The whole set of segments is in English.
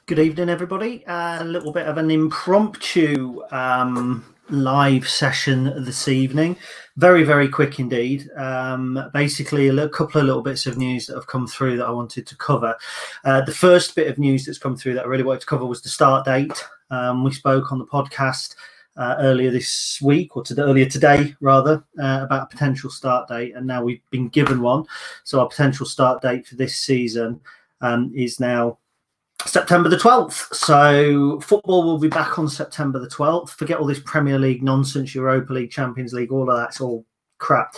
Good evening, everybody. A little bit of an impromptu live session this evening. Very, very quick indeed. Basically, a couple of little bits of news that have come through that I wanted to cover. The first bit of news that's come through that I really wanted to cover was the start date. We spoke on the podcast earlier this week, or earlier today, rather, about a potential start date, and now we've been given one. So our potential start date for this season is now September the 12th. So football will be back on September the 12th. Forget all this Premier League nonsense, Europa League, Champions League, all of that's all crap.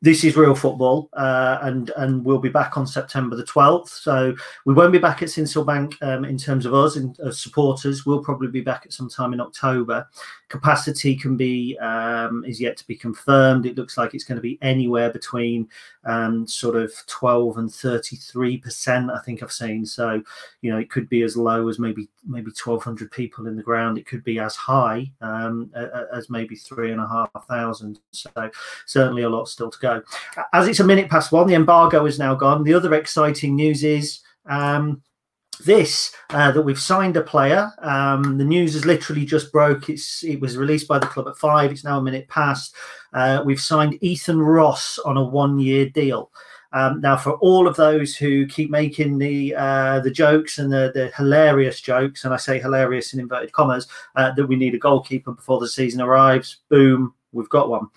This is real football, and we'll be back on September the 12th. So we won't be back at Sincilbank in terms of us and supporters. We'll probably be back at some time in October. Capacity can be is yet to be confirmed. It looks like it's going to be anywhere between sort of 12 and 33%. I think I've seen. So it could be as low as maybe 1,200 people in the ground. It could be as high as maybe 3,500. So certainly a lot still to go. As it's 1:01, the embargo is now gone. The other exciting news is that we've signed a player. The news has literally just broke. It was released by the club at 5. It's now 1 minute past. We've signed Ethan Ross on a 1-year deal. Now, for all of those who keep making the jokes and the hilarious jokes, and I say hilarious in inverted commas, that we need a goalkeeper before the season arrives, boom, we've got one.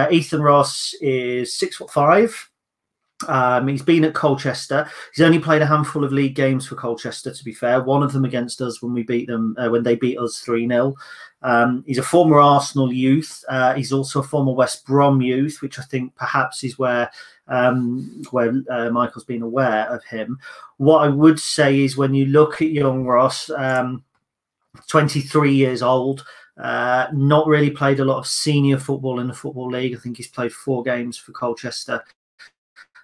Ethan Ross is 6'5". He's been at Colchester. He's only played a handful of league games for Colchester, to be fair. One of them against us when we beat them, when they beat us 3-0. He's a former Arsenal youth. He's also a former West Brom youth, which I think perhaps is where Michael's been aware of him. What I would say is when you look at young Ross, 23 years old, not really played a lot of senior football in the Football League. I think he's played 4 games for Colchester,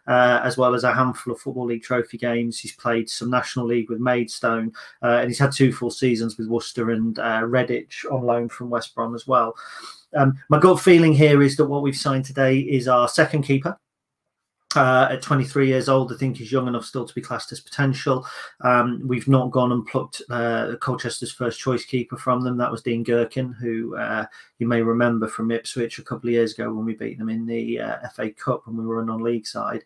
as well as a handful of Football League trophy games. He's played some National League with Maidstone, and he's had 2 full seasons with Worcester and Redditch on loan from West Brom as well. My gut feeling here is that what we've signed today is our second keeper. At 23 years old, I think he's young enough still to be classed as potential. We've not gone and plucked Colchester's first choice keeper from them. That was Dean Gherkin, who you may remember from Ipswich a couple of years ago when we beat them in the FA Cup when we were a non-league side.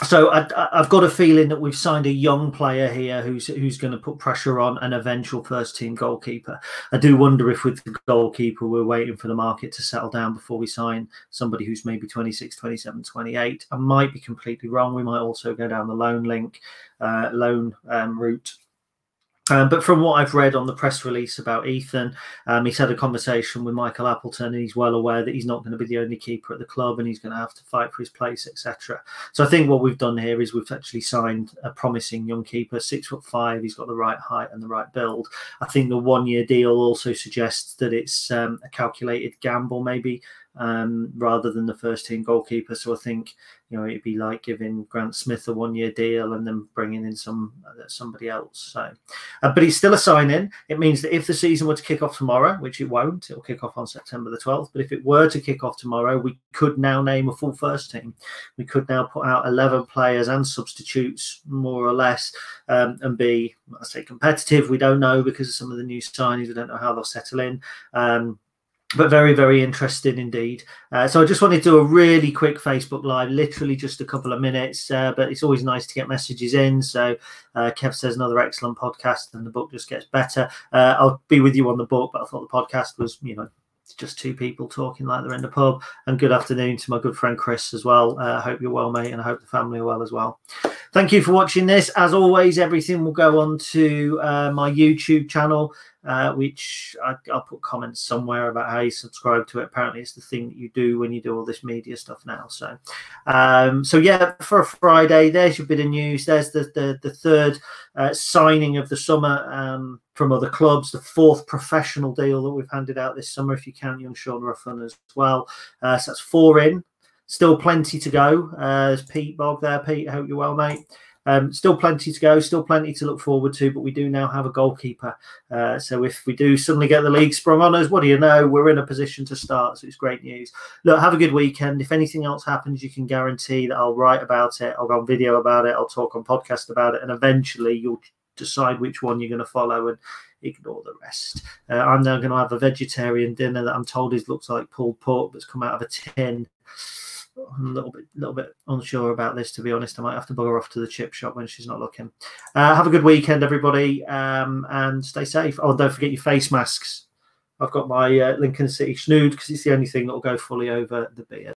So I've got a feeling that we've signed a young player here who's going to put pressure on an eventual first-team goalkeeper. I do wonder if with the goalkeeper we're waiting for the market to settle down before we sign somebody who's maybe 26, 27, 28. I might be completely wrong. We might also go down the loan route. But from what I've read on the press release about Ethan, he's had a conversation with Michael Appleton, and he's well aware that he's not going to be the only keeper at the club, and he's going to have to fight for his place, etc. So I think what we've done here is we've actually signed a promising young keeper, 6'5". He's got the right height and the right build. I think the 1-year deal also suggests that it's a calculated gamble, maybe, rather than the first-team goalkeeper. So I think it'd be like giving Grant Smith a 1-year deal and then bringing in somebody else. So, but it's still a sign-in. It means that if the season were to kick off tomorrow, which it won't, it'll kick off on September the 12th. But if it were to kick off tomorrow, we could now name a full first team. We could now put out 11 players and substitutes, more or less, and be, I say, competitive. We don't know because of some of the new signings. We don't know how they'll settle in. But very, very interesting indeed. So I just wanted to do a really quick Facebook Live, literally just a couple of minutes, but it's always nice to get messages in. So Kev says another excellent podcast and the book just gets better. I'll be with you on the book, but I thought the podcast was, it's just 2 people talking like they're in the pub. And good afternoon to my good friend Chris as well. I hope you're well, mate, and I hope the family are well as well. Thank you for watching this. As always, everything will go on to my YouTube channel, which I'll put comments somewhere about how you subscribe to it. Apparently, it's the thing that you do when you do all this media stuff now. So, so yeah, for a Friday, there's your bit of news. There's the third signing of the summer from other clubs, the 4th professional deal that we've handed out this summer, if you count young Sean Ruffin as well. So that's 4 in. Still plenty to go. There's Pete Bog there. Pete, I hope you're well, mate. Still plenty to go, still plenty to look forward to, but we do now have a goalkeeper. So if we do suddenly get the league sprung on us, what do you know? We're in a position to start. So it's great news. Look, have a good weekend. If anything else happens, you can guarantee that I'll write about it. I'll go on video about it. I'll talk on podcast about it. And eventually you'll decide which one you're going to follow and ignore the rest. I'm now going to have a vegetarian dinner that I'm told looks like pulled pork that's come out of a tin. I'm a little bit unsure about this, to be honest. I might have to bugger off to the chip shop when she's not looking. Have a good weekend, everybody, and stay safe. Oh, don't forget your face masks. I've got my Lincoln City Schnood because it's the only thing that will go fully over the beard.